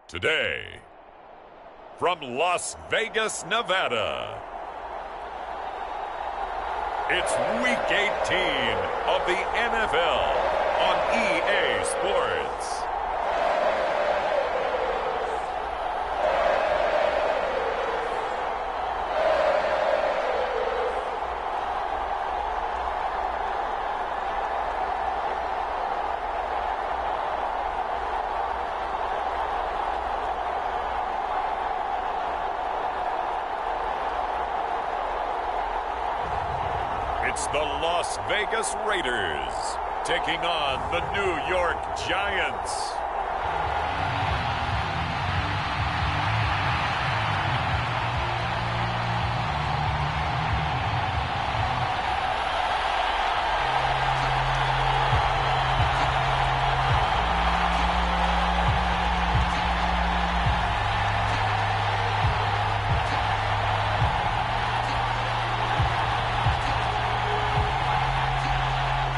Today, from Las Vegas, Nevada, it's Week 18 of the NFL on EA Sports. It's the Las Vegas Raiders taking on the New York Giants.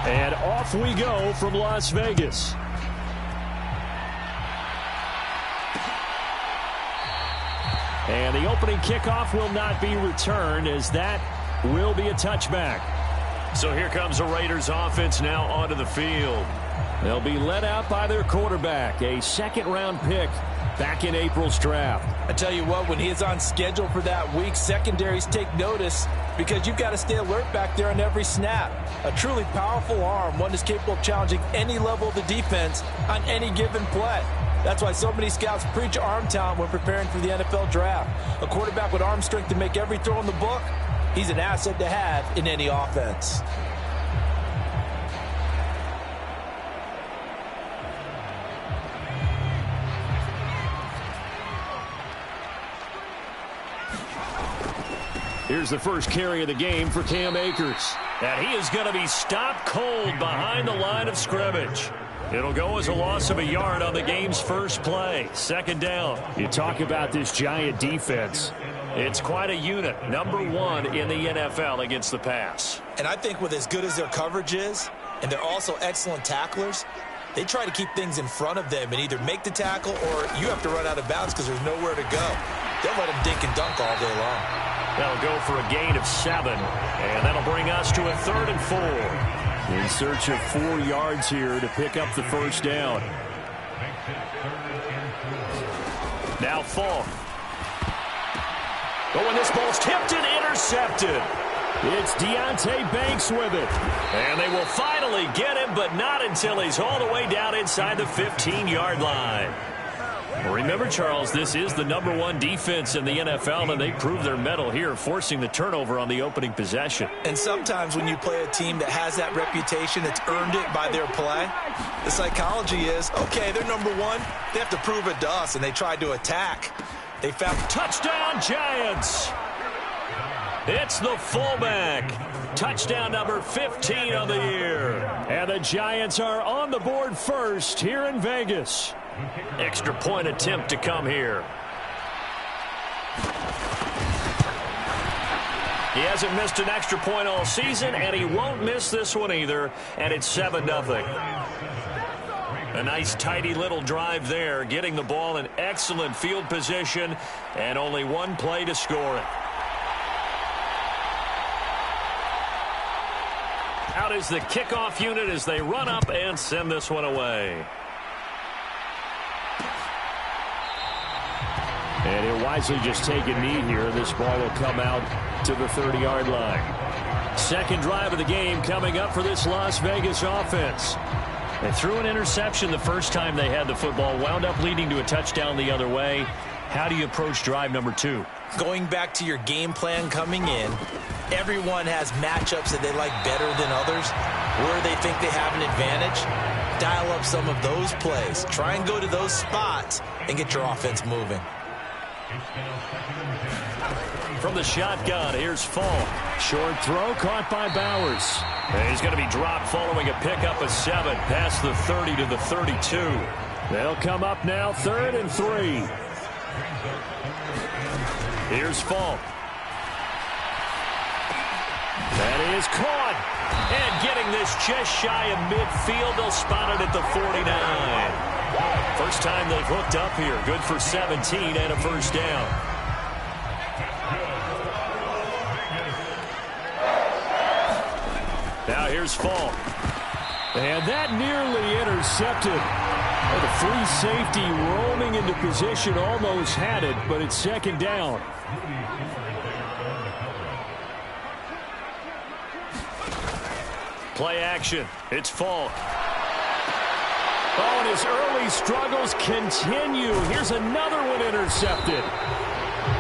And off we go from Las Vegas. And the opening kickoff will not be returned, as that will be a touchback. So here comes the Raiders offense now onto the field. They'll be led out by their quarterback, a second-round pick back in April's draft. I tell you what, when he is on schedule for that week, secondaries take notice because you've got to stay alert back there on every snap. A truly powerful arm, one that's capable of challenging any level of the defense on any given play. That's why so many scouts preach arm talent when preparing for the NFL draft. A quarterback with arm strength to make every throw in the book, he's an asset to have in any offense. Here's the first carry of the game for Cam Akers. And he is going to be stopped cold behind the line of scrimmage. It'll go as a loss of a yard on the game's first play. Second down. You talk about this Giant defense. It's quite a unit. Number one in the NFL against the pass. And I think with as good as their coverage is, and they're also excellent tacklers, they try to keep things in front of them and either make the tackle or you have to run out of bounds because there's nowhere to go. They'll let them dink and dunk all day long. That'll go for a gain of 7, and that'll bring us to a 3rd and 4. In search of 4 yards here to pick up the first down. Now Falk. Oh, and this ball's tipped and intercepted. It's Deonte Banks with it. And they will finally get him, but not until he's all the way down inside the 15-yard line. Remember, Charles, this is the number 1 defense in the NFL, and they proved their mettle here, forcing the turnover on the opening possession. And sometimes when you play a team that has that reputation, that's earned it by their play, the psychology is, okay, they're number 1. They have to prove it to us, and they tried to attack. They found touchdown Giants. It's the fullback. Touchdown number 15 of the year. And the Giants are on the board first here in Vegas. Extra point attempt to come here. He hasn't missed an extra point all season, and he won't miss this one either, and it's 7-0. A nice, tidy little drive there, getting the ball in excellent field position, and only one play to score it. Out is the kickoff unit as they run up and send this one away. And he'll wisely just take a knee here. This ball will come out to the 30-yard line. Second drive of the game coming up for this Las Vegas offense. They threw an interception the first time they had the football, wound up leading to a touchdown the other way. How do you approach drive number 2? Going back to your game plan coming in, everyone has matchups that they like better than others, where they think they have an advantage. Dial up some of those plays. Try and go to those spots and get your offense moving. From the shotgun, here's Falk. Short throw caught by Bowers. And he's going to be dropped following a pickup of 7 past the 30 to the 32. They'll come up now 3rd and 3. Here's Falk. That is caught. And getting this just shy of midfield, they'll spot it at the 49. First time they've hooked up here. Good for 17 and a first down. Now here's Falk. And that nearly intercepted. The free safety roaming into position, almost had it, but it's second down. Play action. It's Falk. Oh, and his early struggles continue. Here's another one intercepted.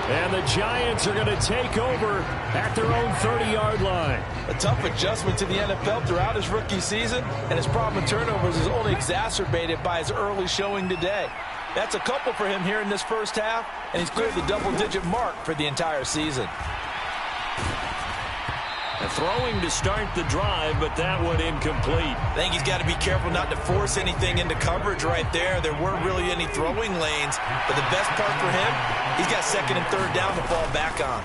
And the Giants are going to take over at their own 30-yard line. A tough adjustment to the NFL throughout his rookie season, and his problem with turnovers is only exacerbated by his early showing today. That's a couple for him here in this first half, and he's cleared the double-digit mark for the entire season. And throwing to start the drive, but that one incomplete. I think he's got to be careful not to force anything into coverage right there. There weren't really any throwing lanes, but the best part for him, he's got second and third down to fall back on.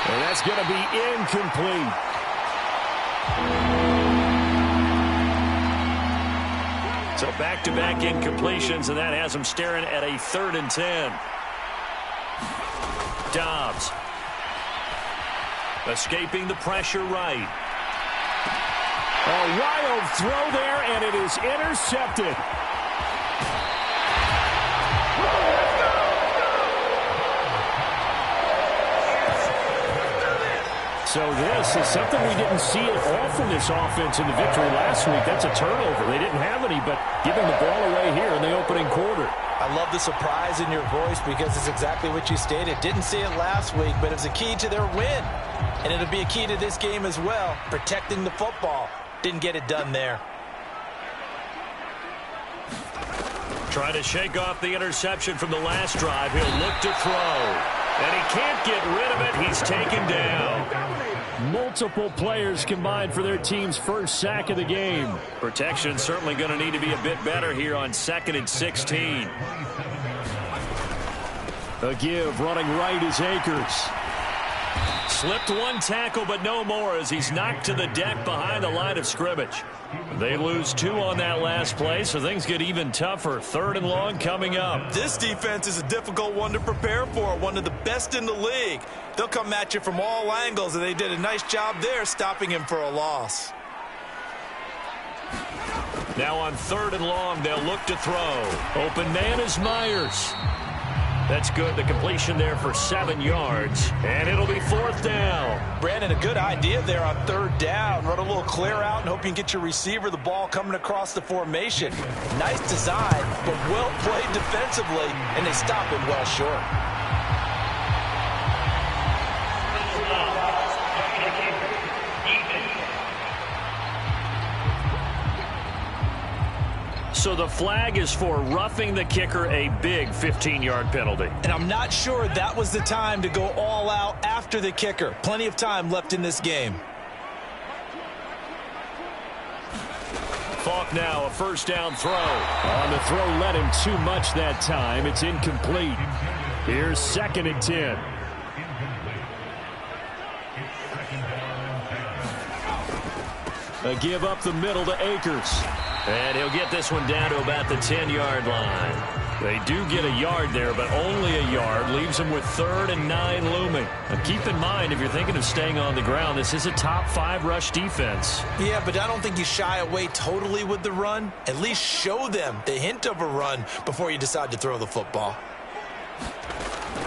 And that's going to be incomplete. So back-to-back incompletions, and that has him staring at a 3rd and 10. Dobbs. Escaping the pressure right. A wild throw there, and it is intercepted. So this is something we didn't see at all from this offense in the victory last week. That's a turnover. They didn't have any, but giving the ball away here in the opening quarter. I love the surprise in your voice because it's exactly what you stated. Didn't see it last week, but it's a key to their win. And it'll be a key to this game as well, protecting the football. Didn't get it done there. Trying to shake off the interception from the last drive. He'll look to throw. And he can't get rid of it. He's taken down. Multiple players combined for their team's first sack of the game. Protection certainly going to need to be a bit better here on 2nd and 16. A give running right is Akers. Slipped one tackle, but no more as he's knocked to the deck behind the line of scrimmage. They lose 2 on that last play, so things get even tougher. 3rd and long coming up. This defense is a difficult one to prepare for, one of the best in the league. They'll come at you from all angles, and they did a nice job there stopping him for a loss. Now on 3rd and long, they'll look to throw. Open man is Myers. That's good. The completion there for 7 yards. And it'll be 4th down. Brandon, a good idea there on 3rd down. Run a little clear out and hope you can get your receiver the ball coming across the formation. Nice design, but well played defensively, and they stop him well short. So the flag is for roughing the kicker, a big 15-yard penalty. And I'm not sure that was the time to go all out after the kicker. Plenty of time left in this game. Falk now, a 1st down throw. On the throw, led him too much that time. It's incomplete. Here's 2nd and 10. A give up the middle to Akers. And he'll get this one down to about the 10-yard line. They do get a yard there, but only a yard. Leaves them with 3rd and 9 looming. Now keep in mind, if you're thinking of staying on the ground, this is a top 5 rush defense. Yeah, but I don't think you shy away totally with the run. At least show them the hint of a run before you decide to throw the football.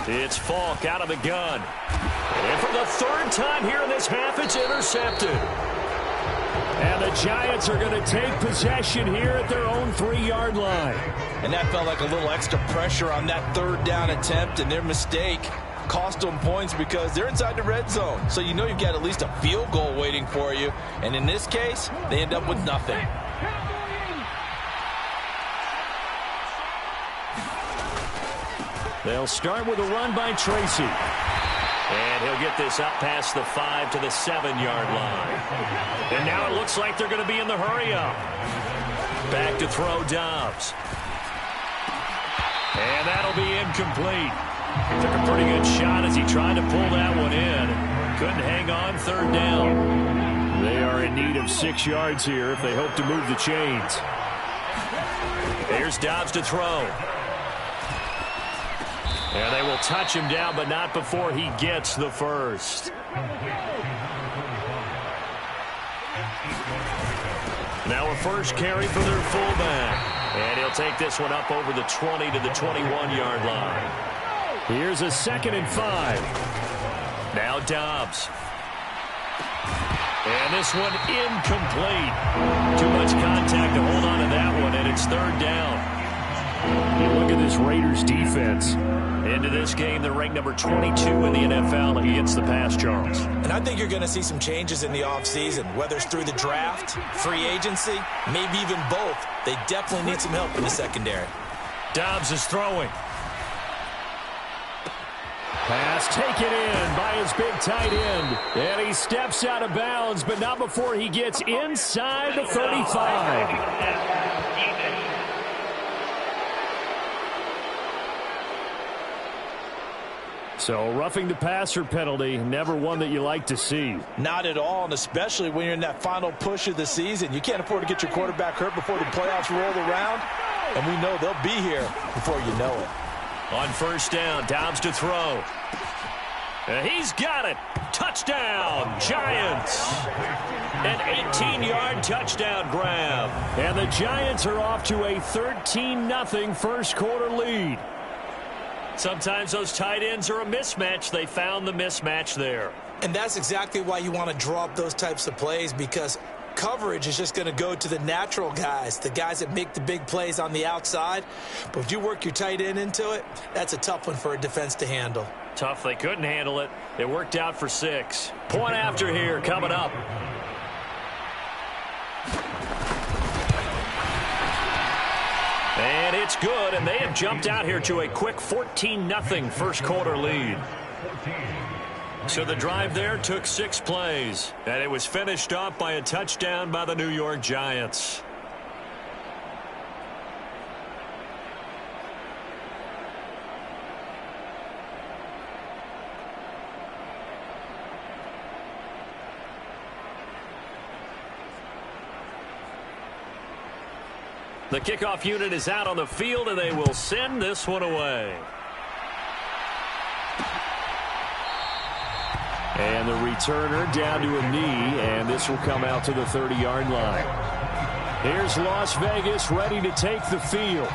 It's Falk out of the gun. And for the 3rd time here in this half, it's intercepted. And the Giants are going to take possession here at their own 3-yard line. And that felt like a little extra pressure on that 3rd down attempt, and their mistake cost them points because they're inside the red zone. So you know you've got at least a field goal waiting for you. And in this case, they end up with nothing. They'll start with a run by Tracy. And he'll get this up past the 5 to the 7-yard line. And now it looks like they're going to be in the hurry-up. Back to throw Dobbs. And that'll be incomplete. Took a pretty good shot as he tried to pull that one in. Couldn't hang on 3rd down. They are in need of 6 yards here if they hope to move the chains. Here's Dobbs to throw. And they will touch him down, but not before he gets the first. Now a first carry for their fullback. And he'll take this one up over the 20 to the 21-yard line. Here's a 2nd and 5. Now Dobbs. And this one incomplete. Too much contact to hold on to that one, and it's 3rd down. You look at this Raiders defense. Into this game, they're ranked number 22 in the NFL against the pass, Charles. And I think you're going to see some changes in the offseason, whether it's through the draft, free agency, maybe even both. They definitely need some help in the secondary. Dobbs is throwing. Pass taken in by his big tight end. And he steps out of bounds, but not before he gets inside the 35. So, roughing the passer penalty, never one that you like to see. Not at all, and especially when you're in that final push of the season. You can't afford to get your quarterback hurt before the playoffs roll around, and we know they'll be here before you know it. On 1st down, Dobbs to throw. And he's got it. Touchdown, Giants. An 18-yard touchdown grab. And the Giants are off to a 13-0 first quarter lead. Sometimes those tight ends are a mismatch. They found the mismatch there. And that's exactly why you want to draw up those types of plays, because coverage is just going to go to the natural guys, the guys that make the big plays on the outside. But if you work your tight end into it, that's a tough one for a defense to handle. Tough. They couldn't handle it. It worked out for 6. Point after here coming up. And it's good, and they have jumped out here to a quick 14-0 first quarter lead. So the drive there took 6 plays, and it was finished off by a touchdown by the New York Giants. The kickoff unit is out on the field, and they will send this one away. And the returner down to a knee, and this will come out to the 30-yard line. Here's Las Vegas ready to take the field.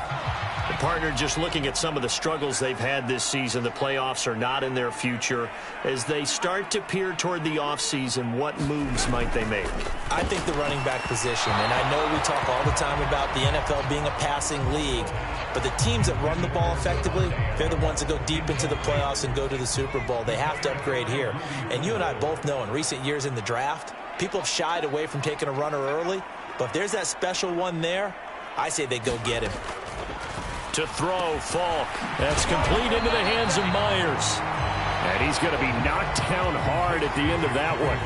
The partner just looking at some of the struggles they've had this season. The playoffs are not in their future. As they start to peer toward the offseason, what moves might they make? I think the running back position, and I know we talk all the time about the NFL being a passing league, but the teams that run the ball effectively, they're the ones that go deep into the playoffs and go to the Super Bowl. They have to upgrade here. And you and I both know in recent years in the draft, people have shied away from taking a runner early, but if there's that special one there, I say they go get him. To throw, Falk. That's complete into the hands of Myers. And he's going to be knocked down hard at the end of that one.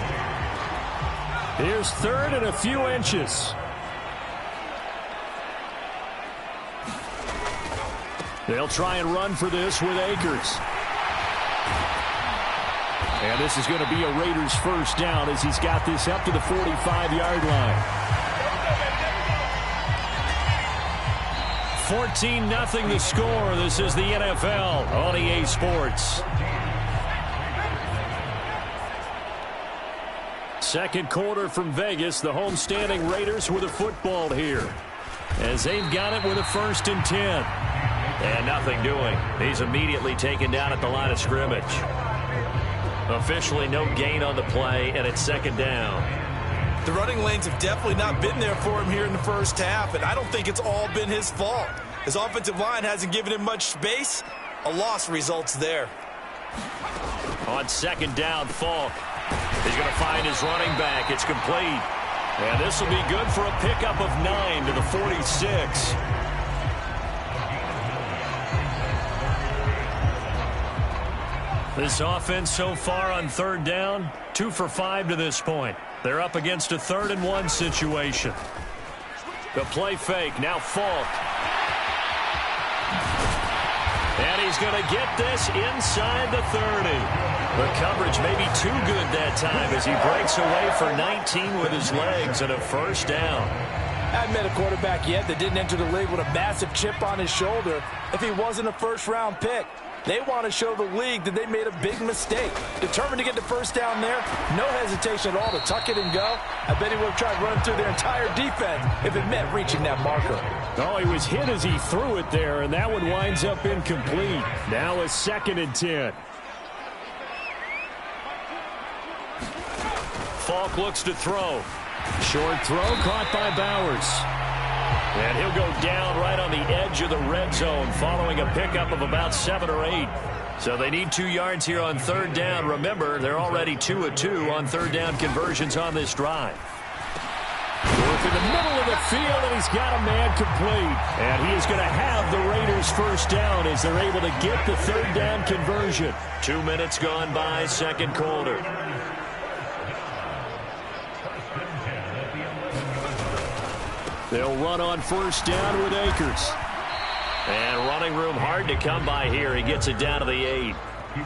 Here's 3rd and a few inches. They'll try and run for this with Akers. And this is going to be a Raiders first down as he's got this up to the 45-yard line. 14-0 the score. This is the NFL on EA Sports. Second quarter from Vegas. The homestanding Raiders with a football here, as they've got it with a 1st and 10. And nothing doing. He's immediately taken down at the line of scrimmage. Officially no gain on the play, and it's 2nd down. The running lanes have definitely not been there for him here in the first half, and I don't think it's all been his fault. His offensive line hasn't given him much space. A loss results there. On 2nd down, Falk. He's going to find his running back. It's complete. And this will be good for a pickup of 9 to the 46. This offense so far on 3rd down, 2 for 5 to this point. They're up against a 3rd and 1 situation. The play fake, now Falk. And he's going to get this inside the 30. The coverage may be too good that time as he breaks away for 19 with his legs and a first down. I haven't met a quarterback yet that didn't enter the league with a massive chip on his shoulder if he wasn't a first-round pick. They want to show the league that they made a big mistake. Determined to get the first down there, no hesitation at all to tuck it and go. I bet he would have tried running through their entire defense if it meant reaching that marker. Oh, he was hit as he threw it there, and that one winds up incomplete. Now a 2nd and 10. Falk looks to throw. Short throw caught by Bowers. And he'll go down right on the edge of the red zone following a pickup of about 7 or 8. So they need 2 yards here on 3rd down. Remember, they're already 2 of 2 on 3rd down conversions on this drive. Work in the middle of the field, and he's got a man complete. And he is going to have the Raiders first down as they're able to get the 3rd down conversion. 2 minutes gone by, 2nd quarter. They'll run on 1st down with Akers. And running room hard to come by here. He gets it down to the 8.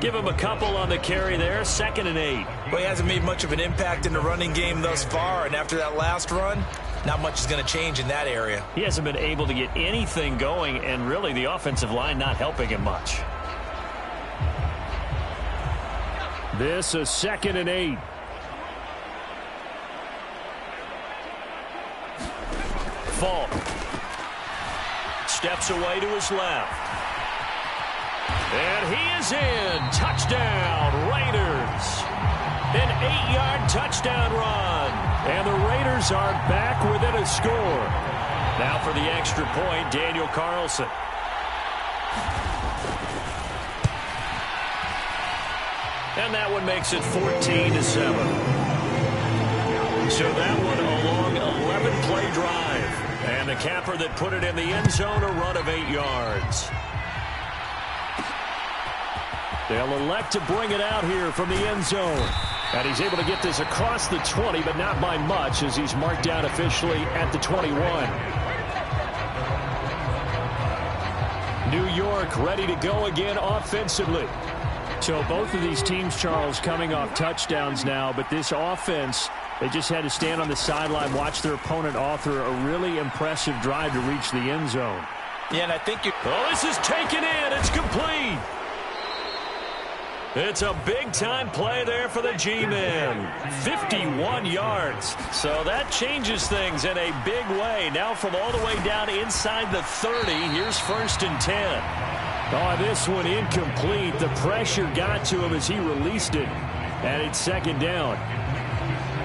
Give him a couple on the carry there. 2nd and 8. Well, he hasn't made much of an impact in the running game thus far, and after that last run, not much is going to change in that area. He hasn't been able to get anything going, and really the offensive line not helping him much. This is 2nd and 8. Falk steps away to his left. And he is in. Touchdown, Raiders. An 8-yard touchdown run. And the Raiders are back within a score. Now for the extra point, Daniel Carlson. And that one makes it 14-7. So that one a long 11-play drive. And the capper that put it in the end zone, a run of 8 yards. They'll elect to bring it out here from the end zone. And he's able to get this across the 20, but not by much as he's marked down officially at the 21. New York ready to go again offensively. So both of these teams, Charles, coming off touchdowns now, but this offense, they just had to stand on the sideline, watch their opponent author a really impressive drive to reach the end zone. Yeah, and I think you... Oh, this is taken in. It's complete. It's a big-time play there for the G-Men. 51 yards. So that changes things in a big way. Now from all the way down inside the 30, here's 1st and 10. Oh, this one incomplete. The pressure got to him as he released it. And it's 2nd down.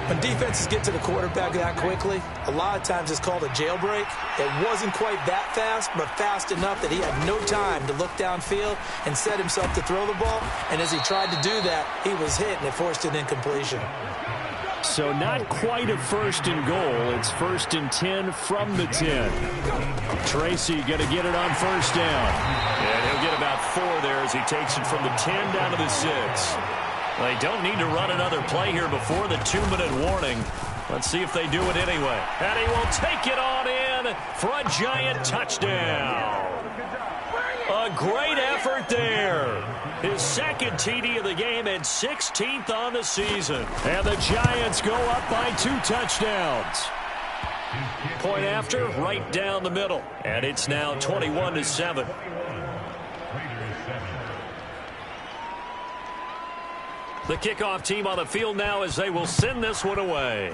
When defenses get to the quarterback that quickly, a lot of times it's called a jailbreak. It wasn't quite that fast, but fast enough that he had no time to look downfield and set himself to throw the ball. And as he tried to do that, he was hit, and it forced an incompletion. So not quite a 1st and goal. It's 1st and 10 from the 10. Tracy going to get it on 1st down. And he'll get about 4 there as he takes it from the 10 down to the 6. They don't need to run another play here before the 2-minute warning. Let's see if they do it anyway. And he will take it on in for a giant touchdown. A great effort there. His 2nd TD of the game and 16th on the season. And the Giants go up by 2 touchdowns. Point after, right down the middle. And it's now 21-7. The kickoff team on the field now as they will send this one away.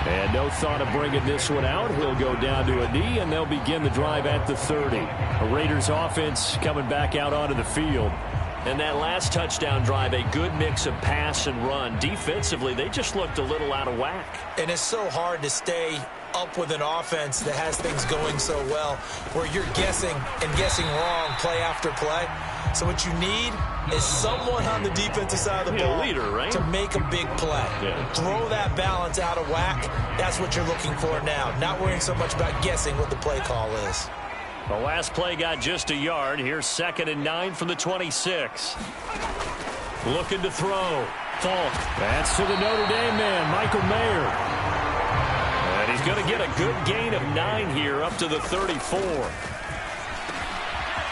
And no thought of bringing this one out. He'll go down to a knee, and they'll begin the drive at the 30. The Raiders offense coming back out onto the field. And that last touchdown drive, a good mix of pass and run. Defensively, they just looked a little out of whack. And it's so hard to stay up with an offense that has things going so well, where you're guessing and guessing wrong play after play. So what you need is someone on the defensive side of the ball leader, right? to make a big play. Yeah. Throw that balance out of whack. That's what you're looking for now. Not worrying so much about guessing what the play call is. The last play got just a yard. Here's 2nd and 9 from the 26. Looking to throw. Falk. That's to the Notre Dame man, Michael Mayer. And he's He's going to get a good gain of 9 here up to the 34.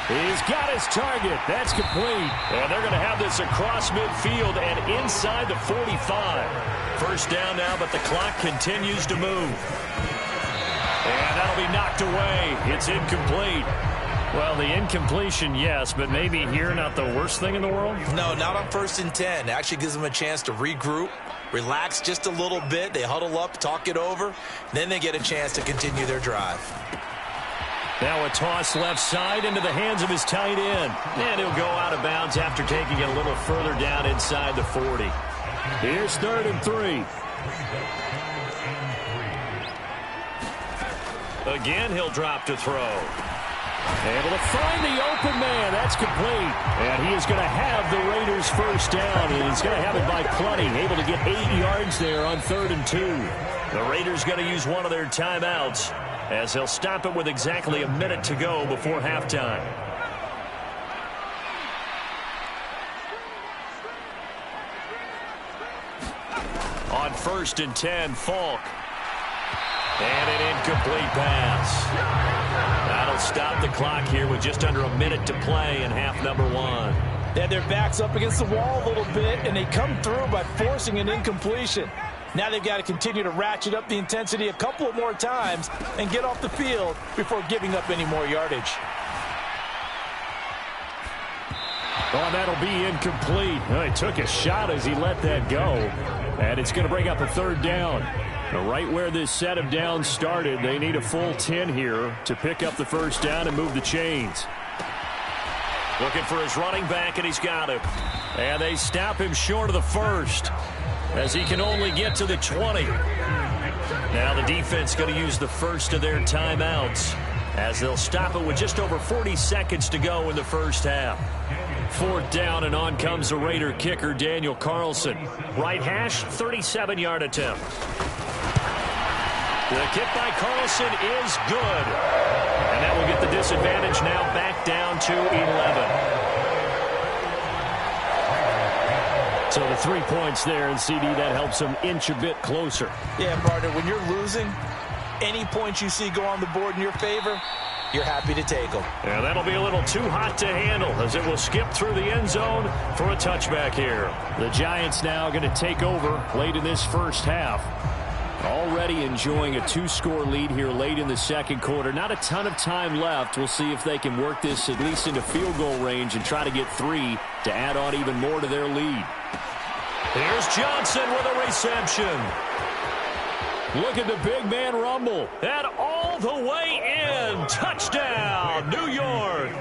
He's got his target. That's complete. And they're going to have this across midfield and inside the 45. First down now, but the clock continues to move. And that'll be knocked away. It's incomplete. Well, the incompletion, yes, but maybe here not the worst thing in the world? No, not on 1st and 10. It actually gives them a chance to regroup, relax just a little bit. They huddle up, talk it over. Then they get a chance to continue their drive. Now a toss left side into the hands of his tight end. And he'll go out of bounds after taking it a little further down inside the 40. Here's 3rd and 3. Again, he'll drop to throw. Able to find the open man. That's complete. And he is going to have the Raiders first down. And he's going to have it by plenty. Able to get 8 yards there on 3rd and 2. The Raiders going to use one of their timeouts as they'll stop it with exactly a minute to go before halftime. On 1st and 10, Falk. And an incomplete pass. That'll stop the clock here with just under a minute to play in half number 1. They had their backs up against the wall a little bit, and they come through by forcing an incompletion. Now they've got to continue to ratchet up the intensity a couple of more times and get off the field before giving up any more yardage. Oh, that'll be incomplete. Oh, he took a shot as he let that go. And it's going to bring up a 3rd down. Right where this set of downs started, they need a full 10 here to pick up the first down and move the chains. Looking for his running back, and he's got him. And they stop him short of the first as he can only get to the 20. Now the defense going to use the first of their timeouts as they'll stop it with just over 40 seconds to go in the first half. 4th down, and on comes the Raider kicker, Daniel Carlson. Right hash, 37-yard attempt. The kick by Carlson is good. And that will get the disadvantage now back down to 11. So the 3 points there, and CD, that helps them inch a bit closer. Yeah, partner, when you're losing, any points you see go on the board in your favor, you're happy to take them. Yeah, that'll be a little too hot to handle as it will skip through the end zone for a touchback here. The Giants now going to take over late in this first half. Already enjoying a 2-score lead here late in the second quarter. Not a ton of time left. We'll see if they can work this at least into field goal range and try to get 3 to add on even more to their lead. Here's Johnson with a reception. Look at the big man rumble. And all the way in. Touchdown, New York.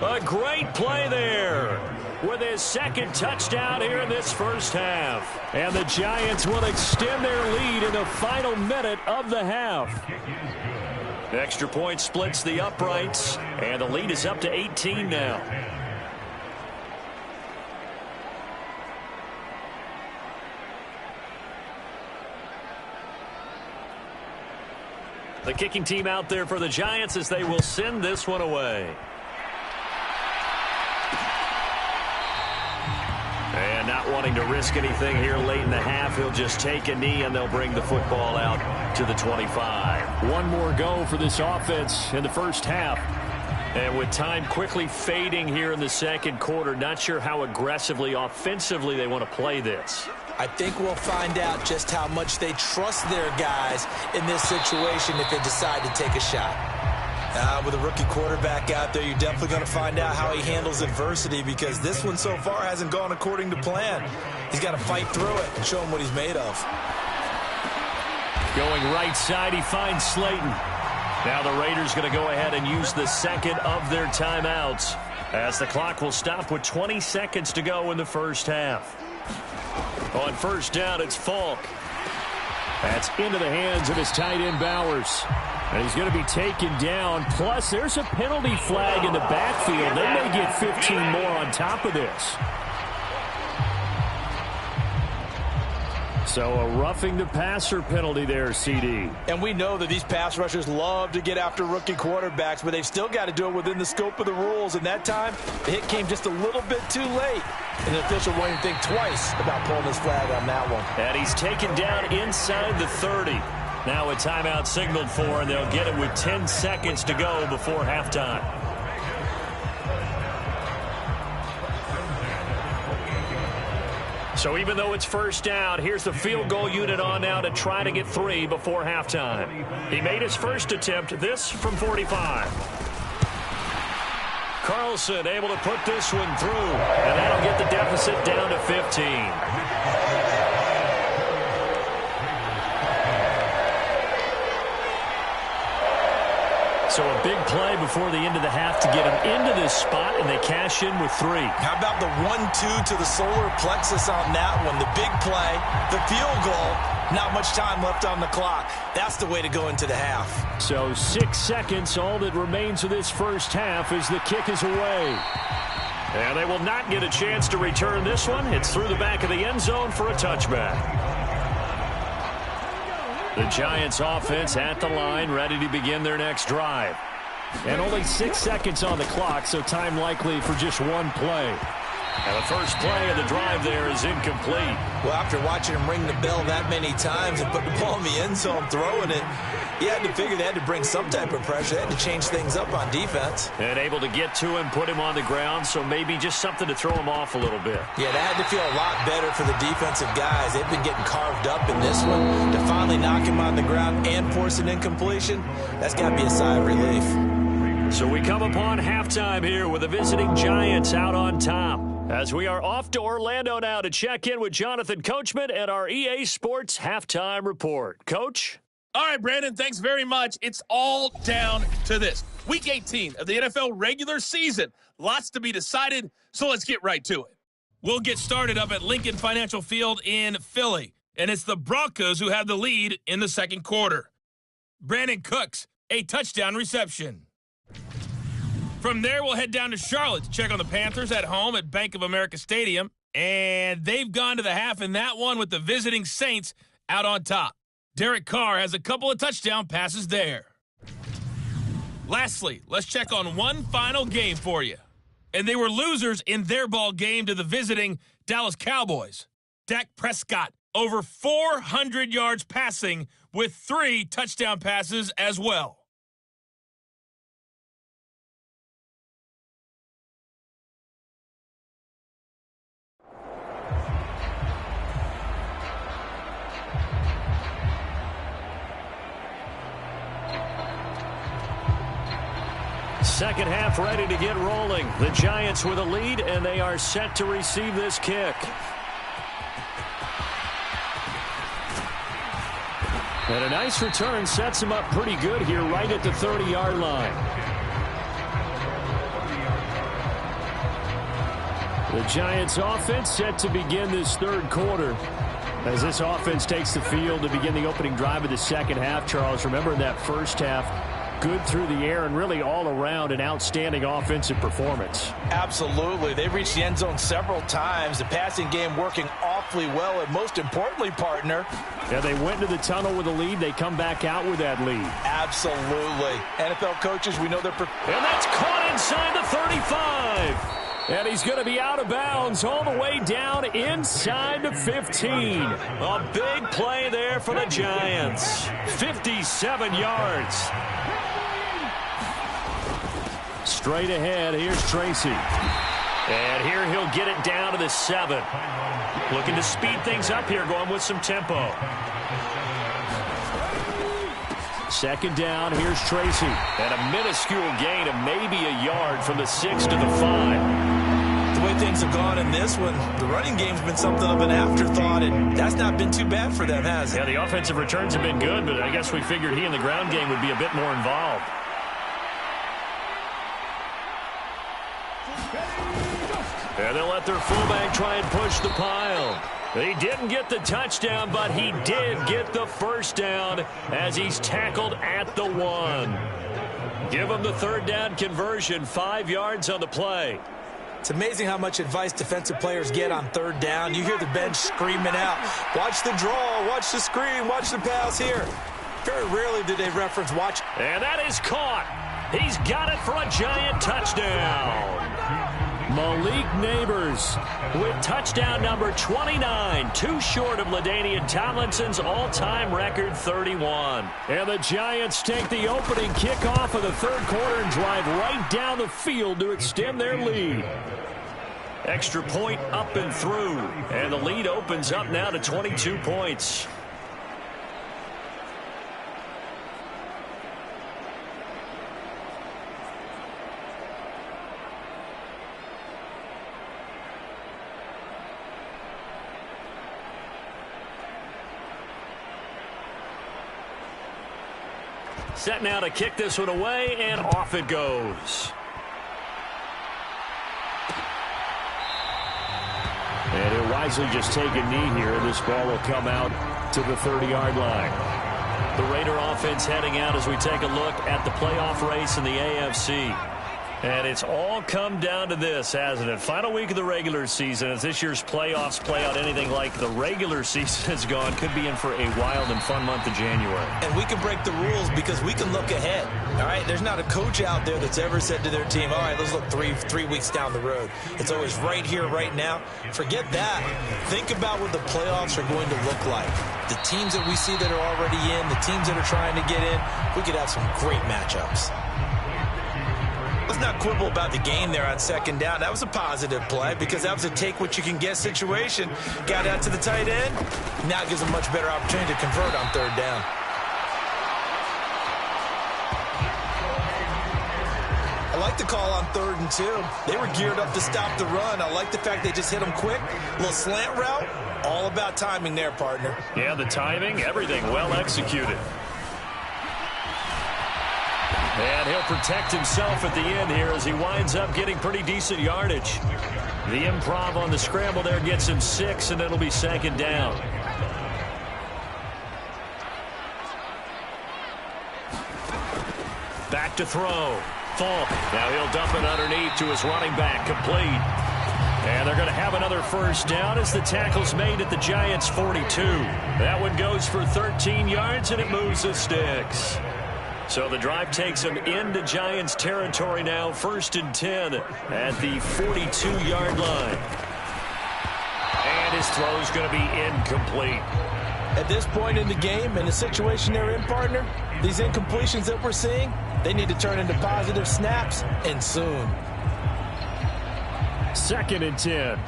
A great play there with his second touchdown here in this first half. And the Giants will extend their lead in the final minute of the half. Extra point splits the uprights, and the lead is up to 18 now. The kicking team out there for the Giants as they will send this one away. And not wanting to risk anything here late in the half, he'll just take a knee and they'll bring the football out to the 25. One more go for this offense in the first half. And with time quickly fading here in the second quarter, not sure how aggressively, offensively they want to play this. I think we'll find out just how much they trust their guys in this situation if they decide to take a shot. With a rookie quarterback out there, you're definitely going to find out how he handles adversity because this one so far hasn't gone according to plan. He's got to fight through it and show him what he's made of. Going right side, he finds Slayton. Now the Raiders going to go ahead and use the second of their timeouts as the clock will stop with 20 seconds to go in the first half. On first down, it's Falk. That's into the hands of his tight end, Bowers. And he's going to be taken down. Plus, there's a penalty flag in the backfield. They may get 15 more on top of this. So a roughing the passer penalty there, CD. And we know that these pass rushers love to get after rookie quarterbacks, but they've still got to do it within the scope of the rules. And that time, the hit came just a little bit too late. And the official won't even think twice about pulling his flag on that one. And he's taken down inside the 30. Now a timeout signaled for, and they'll get it with 10 seconds to go before halftime. So even though it's first down, here's the field goal unit on now to try to get 3 before halftime. He made his first attempt, this from 45. Carlson able to put this one through, and that'll get the deficit down to 15. So a big play before the end of the half to get him into this spot, and they cash in with 3. How about the 1-2 to the solar plexus on that one? The big play, the field goal, not much time left on the clock. That's the way to go into the half. So 6 seconds, all that remains of this first half as the kick is away. And they will not get a chance to return this one. It's through the back of the end zone for a touchback. The Giants offense at the line, ready to begin their next drive. And only 6 seconds on the clock, so time likely for just one play. And the first play of the drive there is incomplete. Well, after watching him ring the bell that many times and put the ball in the end zone, throwing it, you had to figure they had to bring some type of pressure. They had to change things up on defense. And able to get to him, put him on the ground, so maybe just something to throw him off a little bit. Yeah, that had to feel a lot better for the defensive guys. They've been getting carved up in this one. To finally knock him on the ground and force an incompletion, that's got to be a sigh of relief. So we come upon halftime here with the visiting Giants out on top. As we are off to Orlando now to check in with Jonathan Coachman and our EA Sports Halftime Report. Coach? All right, Brandon, thanks very much. It's all down to this. Week 18 of the NFL regular season. Lots to be decided, so let's get right to it. We'll get started up at Lincoln Financial Field in Philly, and it's the Broncos who have the lead in the second quarter. Brandon Cooks, a touchdown reception. From there, we'll head down to Charlotte to check on the Panthers at home at Bank of America Stadium. And they've gone to the half in that one with the visiting Saints out on top. Derek Carr has a couple of touchdown passes there. Lastly, let's check on one final game for you. And they were losers in their ball game to the visiting Dallas Cowboys. Dak Prescott, over 400 yards passing with 3 touchdown passes as well. Second half ready to get rolling. The Giants with a lead, and they are set to receive this kick. And a nice return sets him up pretty good here right at the 30-yard line. The Giants offense set to begin this third quarter. As this offense takes the field to begin the opening drive of the second half, Charles, remember in that first half, good through the air and really all around an outstanding offensive performance. Absolutely. They reached the end zone several times. The passing game working awfully well, and most importantly, partner. Yeah, they went to the tunnel with a lead. They come back out with that lead. Absolutely. NFL coaches, we know they're... And that's caught inside the 35. And he's going to be out of bounds all the way down inside the 15. A big play there for the Giants. 57 yards. Straight ahead, here's Tracy. And here he'll get it down to the 7. Looking to speed things up here, going with some tempo. Second down, here's Tracy. And a minuscule gain of maybe a yard from the 6 to the 5. The way things have gone in this one, the running game's been something of an afterthought, and that's not been too bad for them, has it? Yeah, the offensive returns have been good, but I guess we figured he in the ground game would be a bit more involved. And they'll let their fullback try and push the pile. He didn't get the touchdown, but he did get the first down as he's tackled at the 1. Give him the third down conversion, 5 yards on the play. It's amazing how much advice defensive players get on third down. You hear the bench screaming out, watch the draw, watch the screen, watch the pass here. Very rarely do they reference watch. And that is caught. He's got it for a Giant touchdown. Malik Neighbors with touchdown number 29, too short of LaDainian Tomlinson's all-time record 31. And the Giants take the opening kickoff of the third quarter and drive right down the field to extend their lead. Extra point up and through, and the lead opens up now to 22 points. Set now to kick this one away, and off it goes. And he'll wisely just take a knee here. This ball will come out to the 30-yard line. The Raider offense heading out as we take a look at the playoff race in the AFC. And it's all come down to this, hasn't it? Final week of the regular season. As this year's playoffs play out anything like the regular season has gone, could be in for a wild and fun month of January. And we can break the rules because we can look ahead. All right, there's not a coach out there that's ever said to their team, all right, let's look three weeks down the road. It's always right here, right now. Forget that. Think about what the playoffs are going to look like. The teams that we see that are already in, the teams that are trying to get in, we could have some great matchups. Let's not quibble about the game there on second down. That was a positive play because that was a take-what-you-can-get situation. Got out to the tight end. Now it gives a much better opportunity to convert on third down. I like the call on 3rd and 2. They were geared up to stop the run. I like the fact they just hit them quick. A little slant route. All about timing there, partner. Yeah, the timing, everything well executed. And he'll protect himself at the end here as he winds up getting pretty decent yardage. The improv on the scramble there gets him 6, and it'll be second down. Back to throw. Falk. Now he'll dump it underneath to his running back. Complete. And they're going to have another first down as the tackle's made at the Giants' 42. That one goes for 13 yards, and it moves the sticks. So the drive takes him into Giants territory now, 1st and 10 at the 42-yard line. And his throw's going to be incomplete. At this point in the game, in the situation they're in, partner, these incompletions that we're seeing, they need to turn into positive snaps, and soon. 2nd and 10.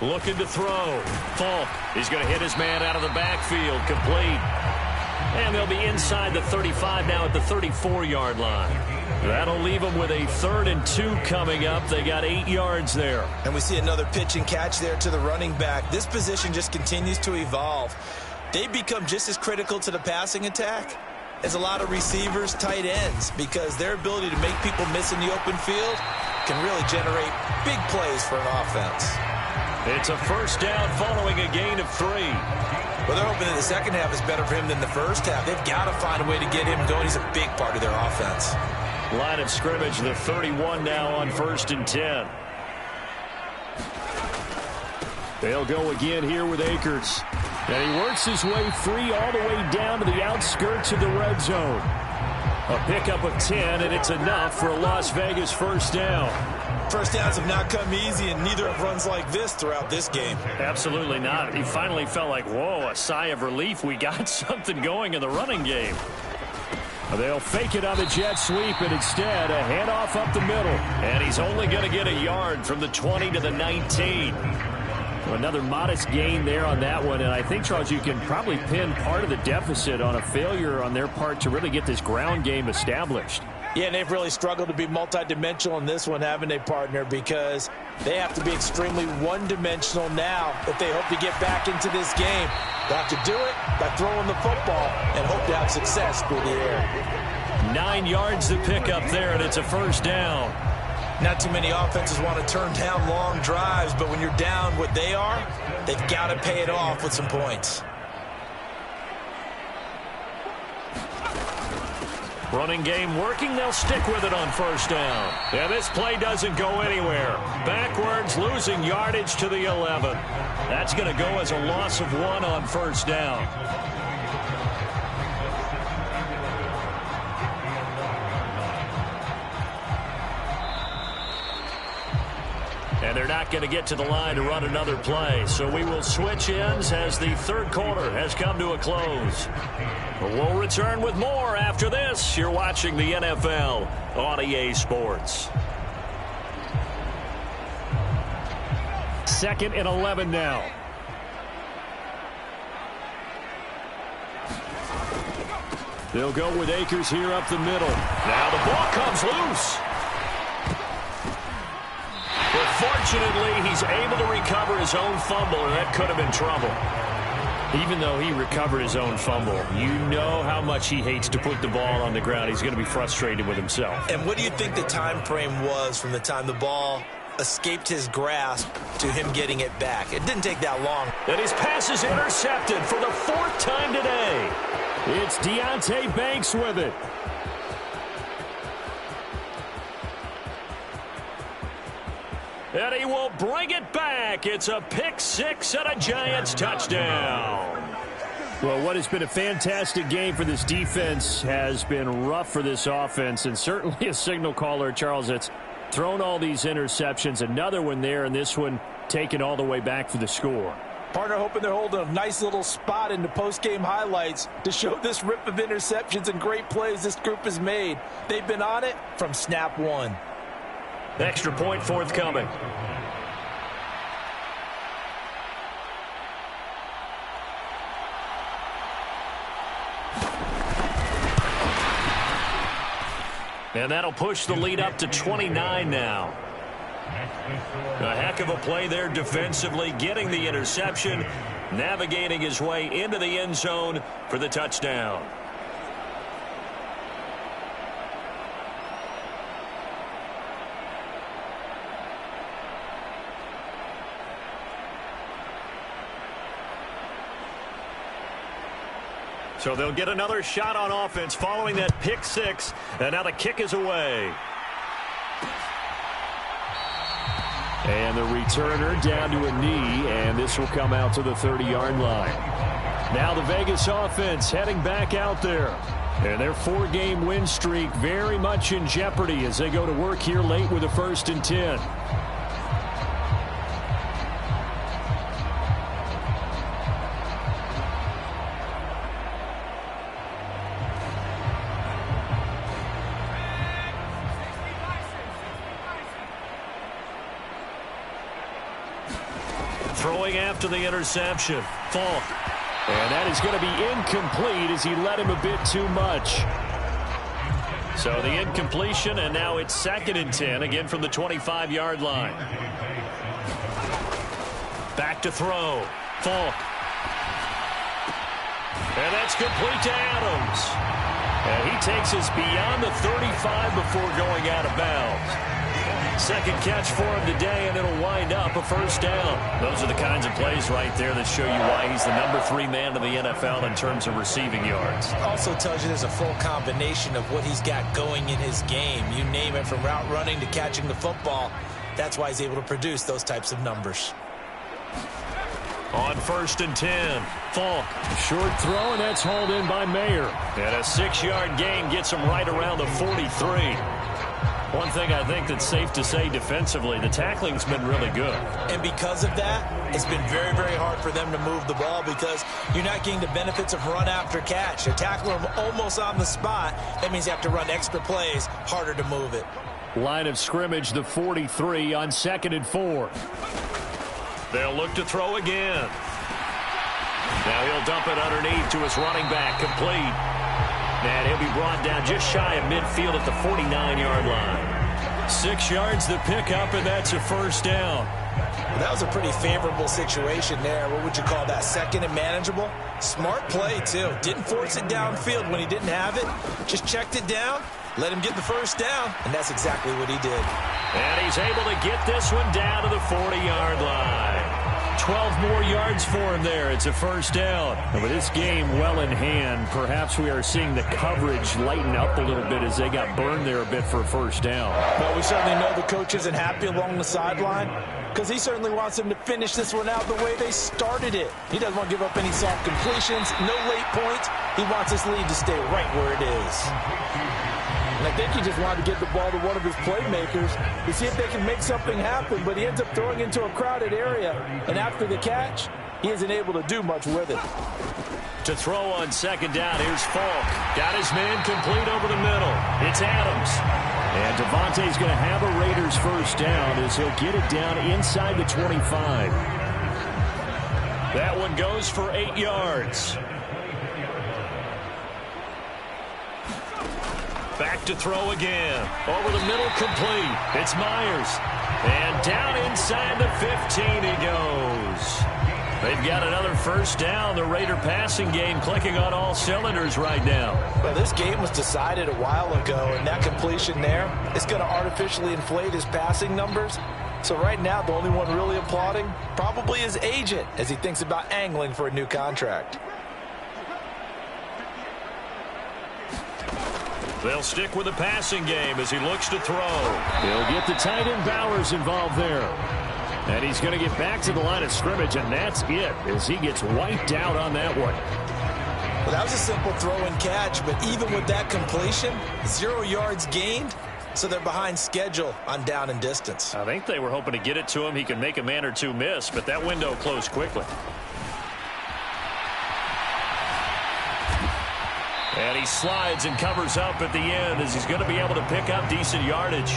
Looking to throw. Falk. He's going to hit his man out of the backfield. Complete. And they'll be inside the 35 now at the 34-yard line. That'll leave them with a 3rd and 2 coming up. They got 8 yards there. And we see another pitch and catch there to the running back. This position just continues to evolve. They become just as critical to the passing attack as a lot of receivers, tight ends, because their ability to make people miss in the open field can really generate big plays for an offense. It's a first down following a gain of 3. Well, they're hoping that the second half is better for him than the first half. They've got to find a way to get him going. He's a big part of their offense. Line of scrimmage, the 31 now on 1st and 10. They'll go again here with Akers. And he works his way free all the way down to the outskirts of the red zone. A pickup of 10, and it's enough for a Las Vegas first down. First downs have not come easy, and neither have runs like this throughout this game. Absolutely not. He finally felt like, whoa, a sigh of relief. We got something going in the running game. They'll fake it on the jet sweep, and instead a handoff up the middle. And he's only going to get a yard from the 20 to the 19. Another modest gain there on that one, and I think, Charles, you can probably pin part of the deficit on a failure on their part to really get this ground game established. Yeah, and they've really struggled to be multidimensional in this one, haven't they, partner? Because they have to be extremely one-dimensional now if they hope to get back into this game. They have to do it by throwing the football and hope to have success through the air. 9 yards to pick up there, and it's a first down. Not too many offenses want to turn down long drives, but when you're down what they are, they've got to pay it off with some points. Running game working. They'll stick with it on first down. Yeah, this play doesn't go anywhere. Backwards, losing yardage to the 11. That's going to go as a loss of 1 on first down. And they're not going to get to the line to run another play. So we will switch ends as the third quarter has come to a close. We'll return with more after this. You're watching the NFL on EA Sports. 2nd and 11 now. They'll go with Akers here up the middle. Now the ball comes loose. But fortunately, he's able to recover his own fumble, and that could have been trouble. Even though he recovered his own fumble, you know how much he hates to put the ball on the ground. He's going to be frustrated with himself. And what do you think the time frame was from the time the ball escaped his grasp to him getting it back? It didn't take that long. And his pass is intercepted for the 4th time today. It's Deonte Banks with it. And he will bring it back. It's a pick 6 and a Giants touchdown. Well, what has been a fantastic game for this defense has been rough for this offense, and certainly a signal caller, Charles, that's thrown all these interceptions. Another one there, and this one taken all the way back for the score. Partner hoping they're holding a nice little spot in the post-game highlights to show this rip of interceptions and great plays this group has made. They've been on it from snap one. Extra point forthcoming. And that'll push the lead up to 29 now. A heck of a play there defensively, getting the interception, navigating his way into the end zone for the touchdown. So they'll get another shot on offense following that pick 6, and now the kick is away. And the returner down to a knee, and this will come out to the 30-yard line. Now the Vegas offense heading back out there. And their 4-game win streak very much in jeopardy as they go to work here late with a 1st and 10. Throwing after the interception, Falk. And that is going to be incomplete as he led him a bit too much. So the incompletion, and now it's 2nd and 10, again from the 25-yard line. Back to throw, Falk. And that's complete to Adams. And he takes us beyond the 35 before going out of bounds. 2nd catch for him today, and it'll wind up a 1st down. Those are the kinds of plays right there that show you why he's the number 3 man in the NFL in terms of receiving yards. Also tells you there's a full combination of what he's got going in his game. You name it, from route running to catching the football. That's why he's able to produce those types of numbers. On 1st and 10, Falk. Short throw, and that's hauled in by Mayer. And a 6-yard gain gets him right around the 43. One thing I think that's safe to say defensively, the tackling's been really good. And because of that, it's been very, very hard for them to move the ball because you're not getting the benefits of run after catch. They're tackling them almost on the spot. That means you have to run extra plays, harder to move it. Line of scrimmage, the 43 on 2nd and 4. They'll look to throw again. Now he'll dump it underneath to his running back, complete. And he'll be brought down just shy of midfield at the 49-yard line. 6 yards the pickup, and that's a 1st down. Well, that was a pretty favorable situation there. What would you call that? 2nd and manageable? Smart play, too. Didn't force it downfield when he didn't have it. Just checked it down, let him get the 1st down, and that's exactly what he did. And he's able to get this one down to the 40-yard line. 12 more yards for him there. It's a 1st down. And with this game well in hand, perhaps we are seeing the coverage lighten up a little bit as they got burned there a bit for a 1st down. Well, we certainly know the coach isn't happy along the sideline because he certainly wants them to finish this one out the way they started it. He doesn't want to give up any soft completions, no late points. He wants this lead to stay right where it is. And I think he just wanted to get the ball to one of his playmakers to see if they can make something happen, but he ends up throwing into a crowded area, and after the catch, he isn't able to do much with it. To throw on second down, here's Falk. Got his man complete over the middle. It's Adams. And Devontae's going to have a Raiders first down as he'll get it down inside the 25. That one goes for 8 yards. Back to throw again. Over the middle, complete. It's Myers. And down inside the 15 he goes. They've got another first down. The Raider passing game clicking on all cylinders right now. Well, this game was decided a while ago, and that completion there is going to artificially inflate his passing numbers. So right now, the only one really applauding probably his agent as he thinks about angling for a new contract. They'll stick with the passing game as he looks to throw. He'll get the tight end Bowers involved there. And he's going to get back to the line of scrimmage, and that's it as he gets wiped out on that one. Well, that was a simple throw and catch, but even with that completion, 0 yards gained, so they're behind schedule on down and distance. I think they were hoping to get it to him. He could make a man or two miss, but that window closed quickly. And he slides and covers up at the end as he's going to be able to pick up decent yardage.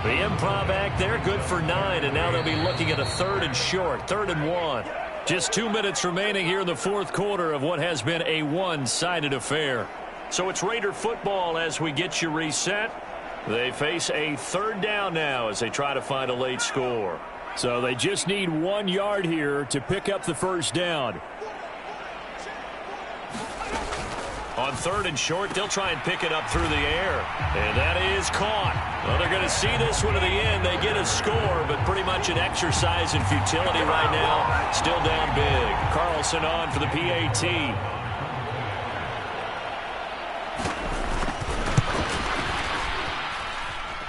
The improv act there, good for 9, and now they'll be looking at a 3rd and short, 3rd and 1. Just 2 minutes remaining here in the fourth quarter of what has been a one-sided affair. So it's Raider football as we get you reset. They face a 3rd down now as they try to find a late score. So they just need 1 yard here to pick up the first down. On 3rd and short, they'll try and pick it up through the air. And that is caught. Well, they're going to see this one to the end. They get a score, but pretty much an exercise in futility right now. Still down big. Carlson on for the PAT.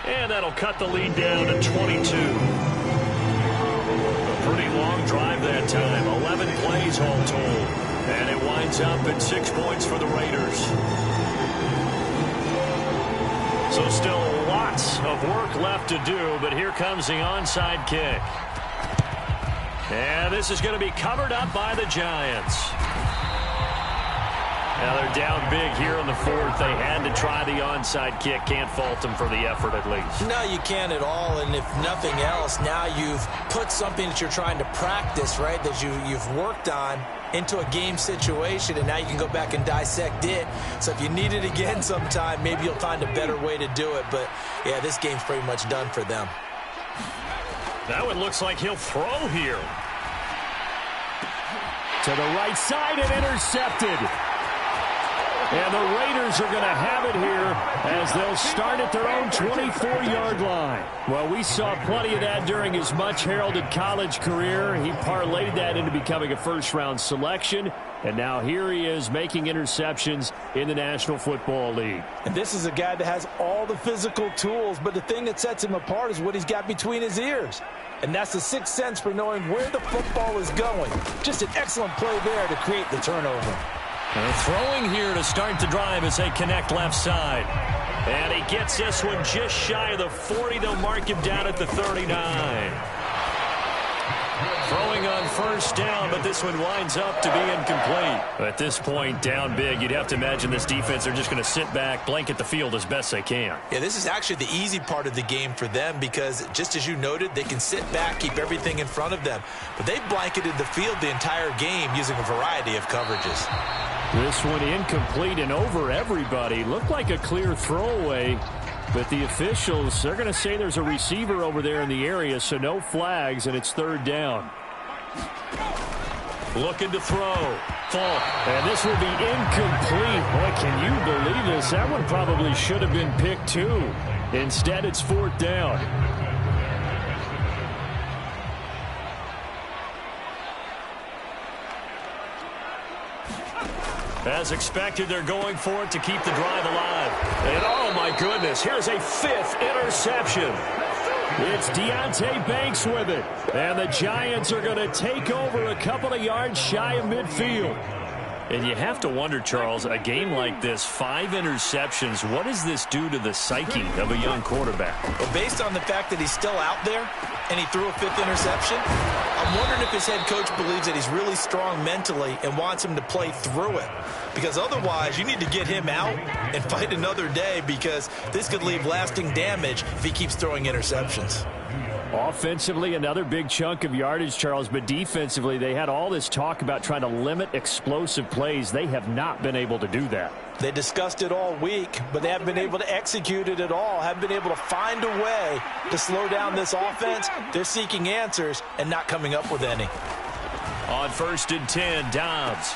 And that'll cut the lead down to 22. A pretty long drive that time. 11 plays all told. And it winds up at 6 points for the Raiders. So still lots of work left to do, but here comes the onside kick. And this is going to be covered up by the Giants. Now they're down big here in the fourth. They had to try the onside kick. Can't fault them for the effort at least. No, you can't at all. And if nothing else, now you've put something that you're trying to practice, right, that you've worked on into a game situation, and now you can go back and dissect it. So if you need it again sometime, maybe you'll find a better way to do it. But, yeah, this game's pretty much done for them. Now it looks like he'll throw here. To the right side and intercepted. And the Raiders are going to have it here as they'll start at their own 24-yard line. Well, we saw plenty of that during his much-heralded college career. He parlayed that into becoming a first-round selection. And now here he is making interceptions in the National Football League. And this is a guy that has all the physical tools, but the thing that sets him apart is what he's got between his ears. And that's the sixth sense for knowing where the football is going. Just an excellent play there to create the turnover. Throwing here to start the drive as they connect left side. And he gets this one just shy of the 40. They'll mark him down at the 39. Throwing on first down, but this one winds up to be incomplete. At this point, down big, you'd have to imagine this defense are just going to sit back, blanket the field as best they can. Yeah, this is actually the easy part of the game for them because, just as you noted, they can sit back, keep everything in front of them. But they blanketed the field the entire game using a variety of coverages. This one incomplete and over everybody. Looked like a clear throwaway, but the officials, they're going to say there's a receiver over there in the area, so no flags, and it's third down. Looking to throw. Falk. And this will be incomplete. Boy, can you believe this? That one probably should have been picked too. Instead, it's fourth down. As expected, they're going for it to keep the drive alive. And oh my goodness, here's a 5th interception. It's Deonte Banks with it. And the Giants are going to take over a couple of yards shy of midfield. And you have to wonder, Charles, a game like this, 5 interceptions, what does this do to the psyche of a young quarterback? Well, based on the fact that he's still out there and he threw a 5th interception, I'm wondering if his head coach believes that he's really strong mentally and wants him to play through it. Because otherwise, you need to get him out and fight another day, because this could leave lasting damage if he keeps throwing interceptions. Offensively, another big chunk of yardage, Charles, but defensively, they had all this talk about trying to limit explosive plays. They have not been able to do that. They discussed it all week, but they haven't been able to execute it at all, haven't been able to find a way to slow down this offense. They're seeking answers and not coming up with any. On 1st and 10, Dobbs.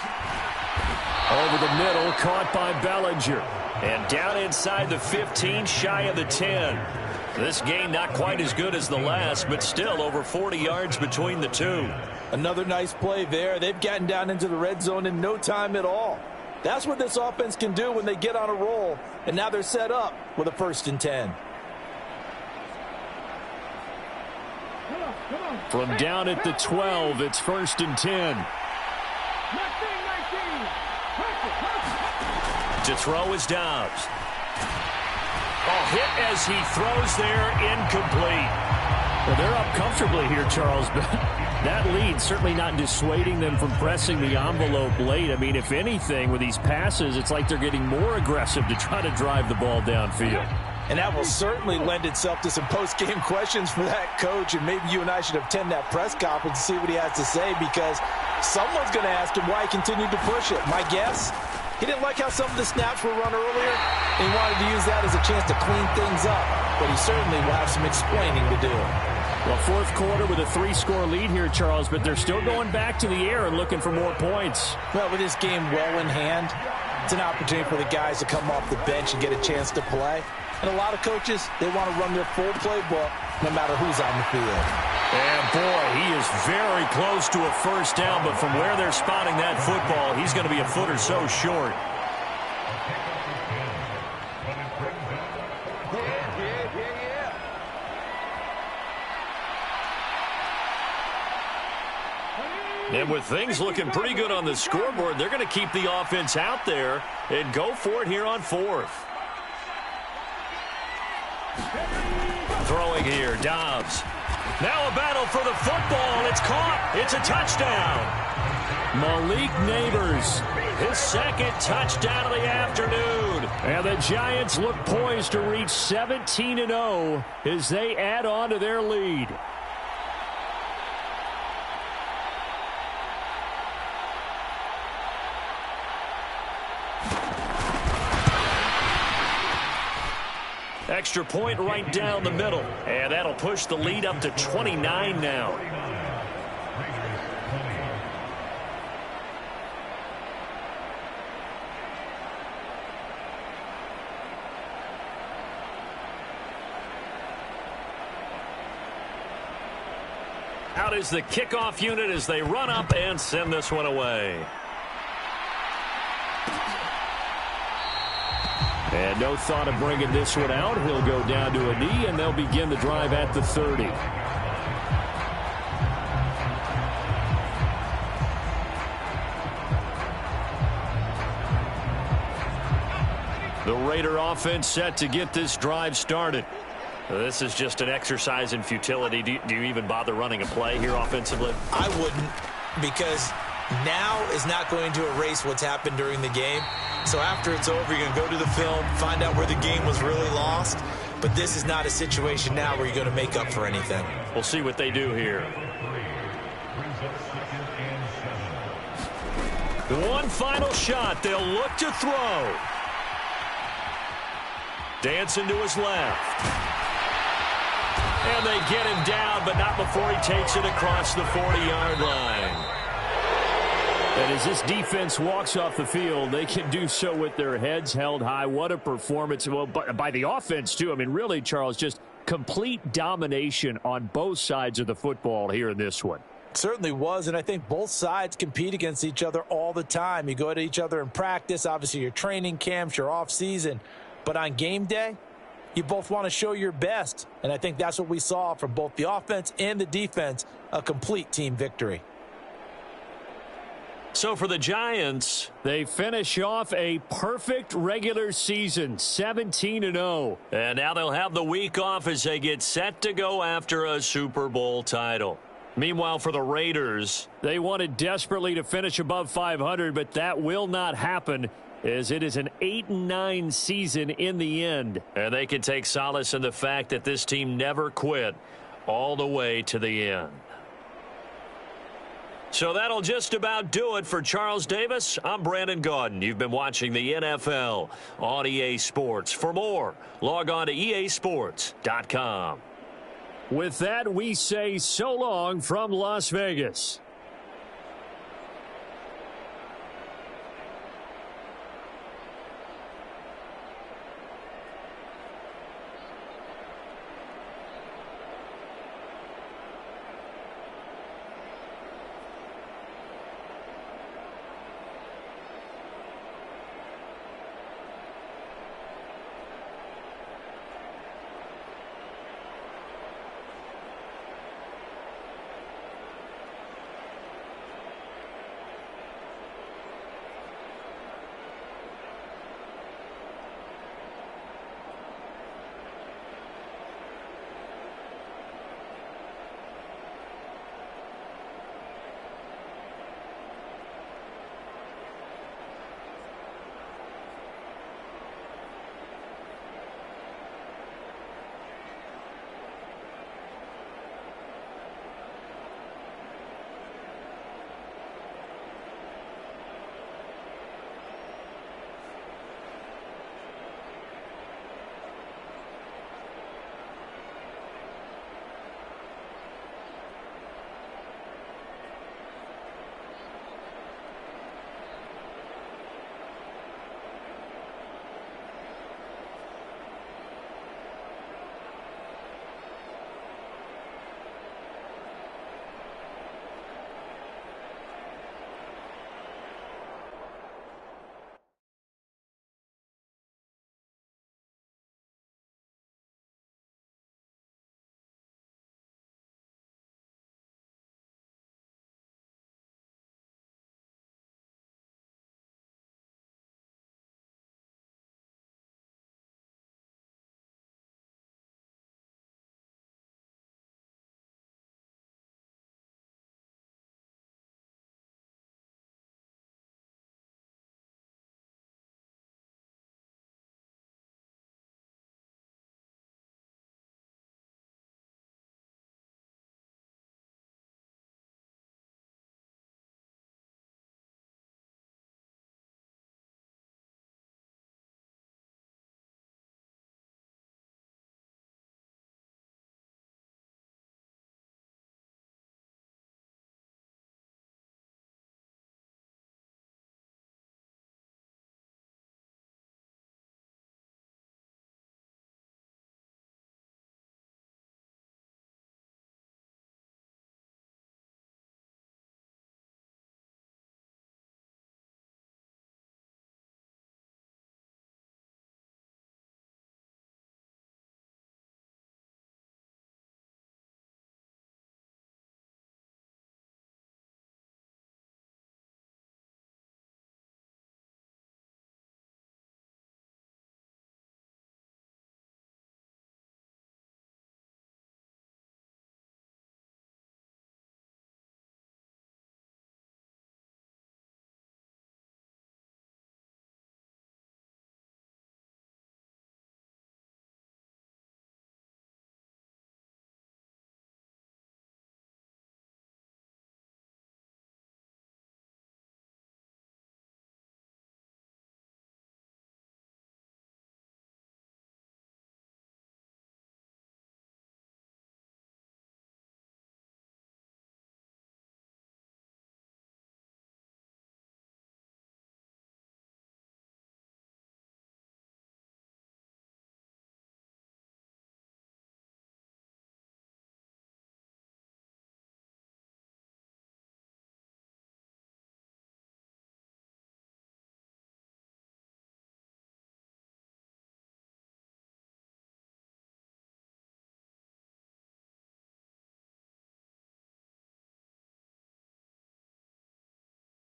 Over the middle, caught by Bellinger. And down inside the 15, shy of the 10. This game not quite as good as the last, but still over 40 yards between the two. Another nice play there. They've gotten down into the red zone in no time at all. That's what this offense can do when they get on a roll, and now they're set up with a 1st and 10. From down at the 12, it's 1st and 10. To throw is Dobbs. Hit as he throws there, incomplete. Well, they're up comfortably here, Charles, but that lead certainly not dissuading them from pressing the envelope late. I mean, if anything, with these passes, it's like they're getting more aggressive to try to drive the ball downfield. And that will certainly lend itself to some post-game questions for that coach, and maybe you and I should attend that press conference and see what he has to say, because someone's going to ask him why he continued to push it. My guess? He didn't like how some of the snaps were run earlier, and he wanted to use that as a chance to clean things up. But he certainly will have some explaining to do. Well, 4th quarter with a 3-score lead here, Charles, but they're still going back to the air and looking for more points. Well, with this game well in hand, it's an opportunity for the guys to come off the bench and get a chance to play. And a lot of coaches, they want to run their full playbook no matter who's on the field. And, boy, he is very close to a 1st down, but from where they're spotting that football, he's going to be a foot or so short. And with things looking pretty good on the scoreboard, they're going to keep the offense out there and go for it here on 4th. Throwing here, Dobbs. Now a battle for the football. It's caught. It's a touchdown. Malik Neighbors, his 2nd touchdown of the afternoon. And the Giants look poised to reach 17-0 as they add on to their lead. Extra point right down the middle. And that'll push the lead up to 29 now. Out is the kickoff unit as they run up and send this one away. And no thought of bringing this one out. He'll go down to a knee, and they'll begin the drive at the 30. The Raider offense set to get this drive started. This is just an exercise in futility. Do you even bother running a play here offensively? I wouldn't, because now is not going to erase what's happened during the game. So after it's over, you're going to go to the film, find out where the game was really lost. But this is not a situation now where you're going to make up for anything. We'll see what they do here. One final shot. They'll look to throw. Dancing to his left. And they get him down, but not before he takes it across the 40-yard line. And as this defense walks off the field, they can do so with their heads held high. What a performance. Well, by the offense, too. I mean, really, Charles, just complete domination on both sides of the football here in this one. Certainly was, and I think both sides compete against each other all the time. You go at each other in practice, obviously your training camps, your off-season. But on game day, you both want to show your best. And I think that's what we saw from both the offense and the defense, a complete team victory. So for the Giants, they finish off a perfect regular season, 17-0. And now they'll have the week off as they get set to go after a Super Bowl title. Meanwhile, for the Raiders, they wanted desperately to finish above 500, but that will not happen as it is an 8-9 season in the end. And they can take solace in the fact that this team never quit all the way to the end. So that'll just about do it for Charles Davis. I'm Brandon Gaudin. You've been watching the NFL on EA Sports. For more, log on to easports.com. With that, we say so long from Las Vegas.